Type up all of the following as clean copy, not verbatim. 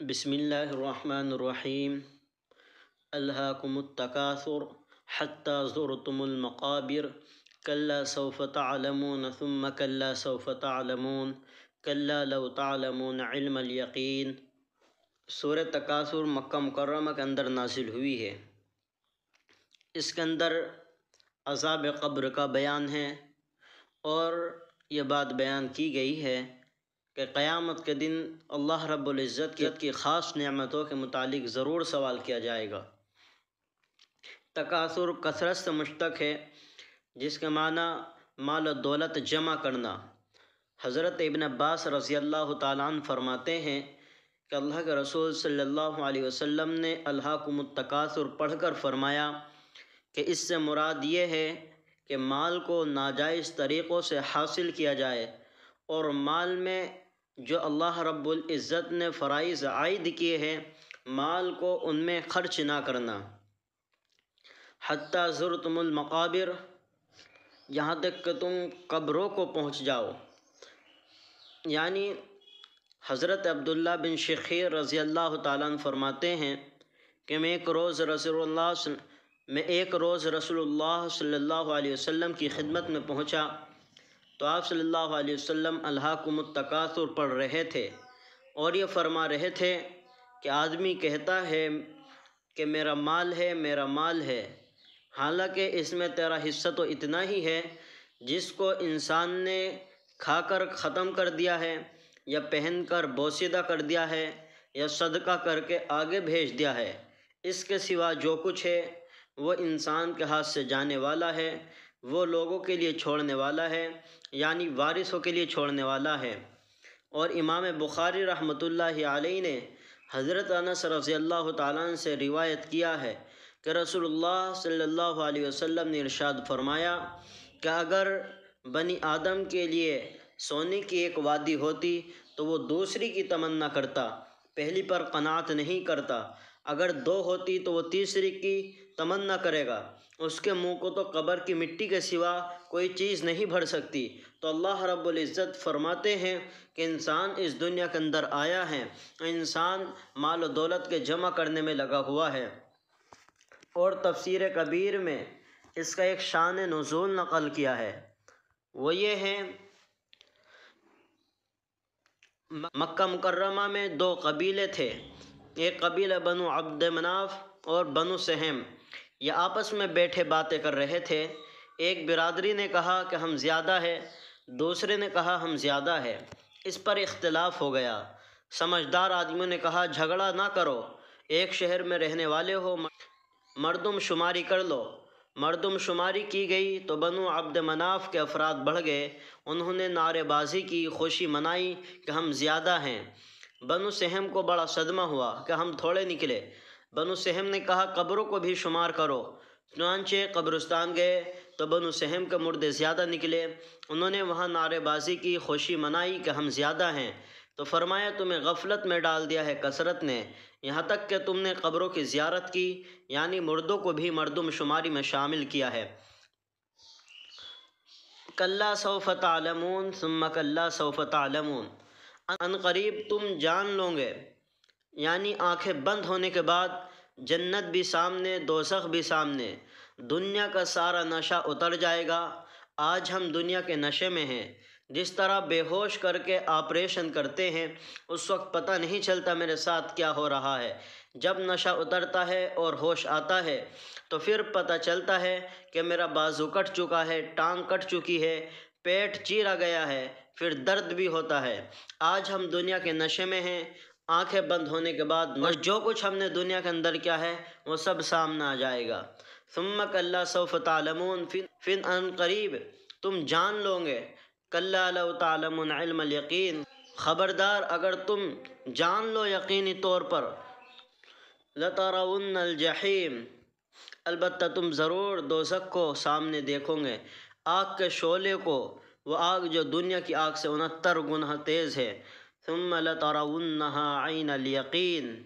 بسم اللہ الرحمن الرحیم الہاکم التکاثر حتی زرتم المقابر کلا سوف تعلمون ثم کلا سوف تعلمون کلا لو تعلمون علم الیقین۔ سورہ تکاثر مکہ مکرمہ کے اندر نازل ہوئی ہے۔ اس کے اندر عذاب قبر کا بیان ہے اور یہ بات بیان کی گئی ہے کہ قیامت کے دن اللہ رب العزت کی خاص نعمتوں کے متعلق ضرور سوال کیا جائے گا۔ تکاثر کثرت سے مشتق ہے، جس کے معنی مال و دولت جمع کرنا۔ حضرت ابن عباس رضی اللہ تعالیٰ عنہ فرماتے ہیں کہ اللہ کے رسول صلی اللہ علیہ وسلم نے الہاکم التکاثر پڑھ کر فرمایا کہ اس سے مراد یہ ہے کہ مال کو ناجائز طریقوں سے حاصل کیا جائے اور مال میں جو اللہ رب العزت نے فرائض عائد کیے ہیں مال کو ان میں خرچ نہ کرنا۔ حتی زرتم المقابر، یہاں تک کہ تم قبروں کو پہنچ جاؤ۔ یعنی حضرت عبداللہ بن شخیر رضی اللہ تعالیٰ عنہ فرماتے ہیں کہ میں ایک روز رسول اللہ صلی اللہ علیہ وسلم کی خدمت میں پہنچا تو آپ صلی اللہ علیہ وسلم الہاکم التکاثر پڑھ رہے تھے اور یہ فرما رہے تھے کہ آدمی کہتا ہے کہ میرا مال ہے میرا مال ہے، حالانکہ اس میں تیرا حصہ تو اتنا ہی ہے جس کو انسان نے کھا کر ختم کر دیا ہے یا پہن کر بوسیدہ کر دیا ہے یا صدقہ کر کے آگے بھیج دیا ہے۔ اس کے سوا جو کچھ ہے وہ انسان کے ہاتھ سے جانے والا ہے، وہ لوگوں کے لیے چھوڑنے والا ہے، یعنی وارثوں کے لیے چھوڑنے والا ہے۔ اور امام بخاری رحمۃ اللہ علیہ نے حضرت انس رضی اللہ تعالیٰ عنہ سے روایت کیا ہے کہ رسول اللہ صلی اللہ علیہ وسلم نے ارشاد فرمایا کہ اگر بنی آدم کے لیے سونے کی ایک وادی ہوتی تو وہ دوسری کی تمنا کرتا، پہلی پر قناعت نہیں کرتا، اگر دو ہوتی تو وہ تیسری کی تمنا کرے گا، اس کے منہ کو تو قبر کی مٹی کے سوا کوئی چیز نہیں بھر سکتی۔ تو اللہ رب العزت فرماتے ہیں کہ انسان اس دنیا کے اندر آیا ہے، انسان مال و دولت کے جمع کرنے میں لگا ہوا ہے۔ اور تفسیر کبیر میں اس کا ایک شان نزول نقل کیا ہے، وہ یہ ہے مکہ مکرمہ میں دو قبیلے تھے، ایک قبیلہ بنو عبد مناف اور بنو سہم۔ یہ آپس میں بیٹھے باتیں کر رہے تھے۔ ایک برادری نے کہا کہ ہم زیادہ ہے، دوسرے نے کہا ہم زیادہ ہے، اس پر اختلاف ہو گیا۔ سمجھدار آدمیوں نے کہا جھگڑا نہ کرو، ایک شہر میں رہنے والے ہو، مردم شماری کر لو۔ مردم شماری کی گئی تو بنو عبد مناف کے افراد بڑھ گئے، انہوں نے نعرے بازی کی، خوشی منائی کہ ہم زیادہ ہیں۔ بنو سہم کو بڑا صدمہ ہوا کہ ہم تھوڑے نکلے۔ بنو سہم نے کہا قبروں کو بھی شمار کرو، چنانچہ قبرستان گئے تو بنو سہم کے مردے زیادہ نکلے، انہوں نے وہاں نعرے بازی کی، خوشی منائی کہ ہم زیادہ ہیں۔ تو فرمایا تمہیں غفلت میں ڈال دیا ہے کثرت نے، یہاں تک کہ تم نے قبروں کی زیارت کی، یعنی مردوں کو بھی مردم شماری میں شامل کیا ہے۔ کلا سوف تعلمون ثم کلا سوف تعلمون، ان قریب تم جان لو گے، یعنی آنکھیں بند ہونے کے بعد جنت بھی سامنے، دوزخ بھی سامنے، دنیا کا سارا نشہ اتر جائے گا۔ آج ہم دنیا کے نشے میں ہیں، جس طرح بے ہوش کر کے آپریشن کرتے ہیں، اس وقت پتہ نہیں چلتا میرے ساتھ کیا ہو رہا ہے۔ جب نشہ اترتا ہے اور ہوش آتا ہے تو پھر پتہ چلتا ہے کہ میرا بازو کٹ چکا ہے، ٹانگ کٹ چکی ہے، پیٹ چیرا گیا ہے، پھر درد بھی ہوتا ہے۔ آج ہم دنیا کے نشے میں ہیں، آنکھیں بند ہونے کے بعد جو کچھ ہم نے دنیا کے اندر کیا ہے وہ سب سامنے آ جائے گا۔ ثم کلا سوف تعلمون، پھر ان قریب تم جان لو گے۔ کلا لو تعلمون علم الیقین، خبردار اگر تم جان لو یقینی طور پر، لترون الجحیم، البتہ تم ضرور دوزخ کو سامنے دیکھو گے، آگ کے شعلے کو، وہ آگ جو دنیا کی آگ سے 69 گنا تیز ہے۔ ثم لترونها عین الیقین،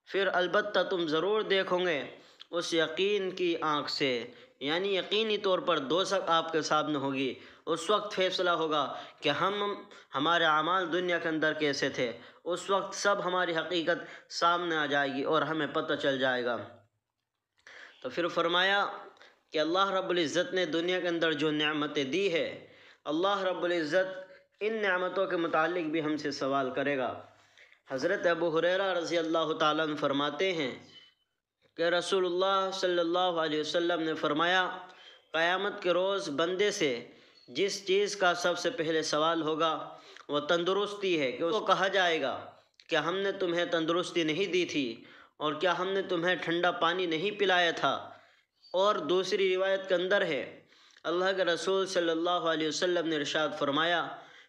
پھر البتہ تم ضرور دیکھو گے اس یقین کی آنکھ سے، یعنی یقینی طور پر دوزخ آپ کے سامنے ہوگی، اس وقت فیصلہ ہوگا کہ ہمارے اعمال دنیا کے اندر کیسے تھے، اس وقت سب ہماری حقیقت سامنے آ جائے گی اور ہمیں پتہ چل جائے گا۔ تو پھر فرمایا کہ اللہ رب العزت نے دنیا کے اندر جو نعمتیں دی ہے، اللہ رب العزت ان نعمتوں کے متعلق بھی ہم سے سوال کرے گا۔ حضرت ابو ہریرہ رضی اللہ تعالیٰ عنہ فرماتے ہیں کہ رسول اللہ صلی اللہ علیہ وسلم نے فرمایا، قیامت کے روز بندے سے جس چیز کا سب سے پہلے سوال ہوگا وہ تندرستی ہے، کہ اس کو کہا جائے گا کہ ہم نے تمہیں تندرستی نہیں دی تھی، اور کیا ہم نے تمہیں ٹھنڈا پانی نہیں پلایا تھا؟ اور دوسری روایت کے اندر ہے، اللہ کے رسول صلی اللہ علیہ وسلم نے ارشاد فرمایا،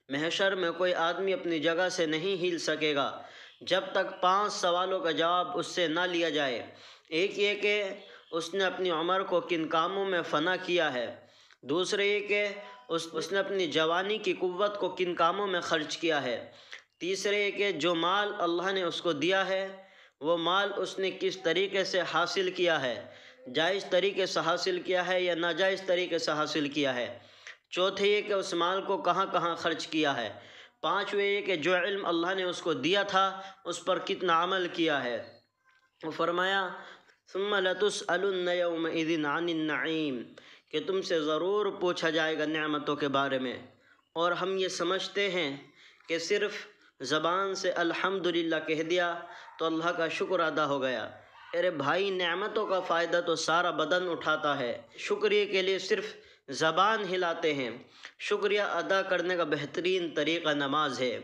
محشر میں کوئی آدمی اپنی جگہ سے نہیں ہل سکے گا جب تک 5 سوالوں کا جواب اس سے نہ لیا جائے۔ ایک یہ کہ اس نے اپنی عمر کو کن کاموں میں فنا کیا ہے، دوسرے یہ کہ اس نے اپنی جوانی کی قوت کو کن کاموں میں خرچ کیا ہے، تیسرے یہ کہ جو مال اللہ نے اس کو دیا ہے وہ مال اس نے کس طریقے سے حاصل کیا ہے، جائز طریقے سے حاصل کیا ہے یا ناجائز طریقے سے حاصل کیا ہے، چوتھے یہ کہ اس مال کو کہاں کہاں خرچ کیا ہے، پانچویں یہ کہ جو علم اللہ نے اس کو دیا تھا اس پر کتنا عمل کیا ہے۔ وہ فرمایا ثم لتسألن یومئذ عن النعیم، کہ تم سے ضرور پوچھا جائے گا نعمتوں کے بارے میں۔ اور ہم یہ سمجھتے ہیں کہ صرف زبان سے الحمدللہ کہہ دیا تو اللہ کا شکر ادا ہو گیا۔ ارے بھائی، نعمتوں کا فائدہ تو سارا بدن اٹھاتا ہے، شکریہ کے لیے صرف زبان ہلاتے ہیں۔ شکریہ ادا کرنے کا بہترین طریقہ نماز ہے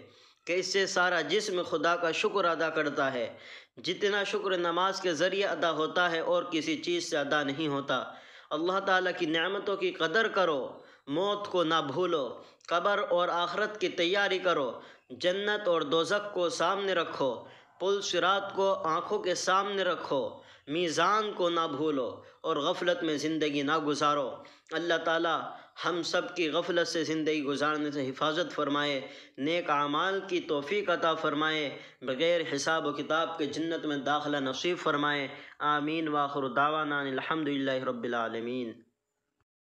کہ اس سے سارا جسم خدا کا شکر ادا کرتا ہے۔ جتنا شکر نماز کے ذریعے ادا ہوتا ہے اور کسی چیز سے ادا نہیں ہوتا۔ اللہ تعالیٰ کی نعمتوں کی قدر کرو، موت کو نہ بھولو، قبر اور آخرت کی تیاری کرو، جنت اور دوزخ کو سامنے رکھو، پل صراط کو آنکھوں کے سامنے رکھو، میزان کو نہ بھولو اور غفلت میں زندگی نہ گزارو۔ اللہ تعالیٰ ہم سب کی غفلت سے زندگی گزارنے سے حفاظت فرمائے، نیک اعمال کی توفیق عطا فرمائے، بغیر حساب و کتاب کے جنت میں داخلہ نصیب فرمائے۔ آمین۔ وآخر دعوانا الحمدللہ رب العالمین۔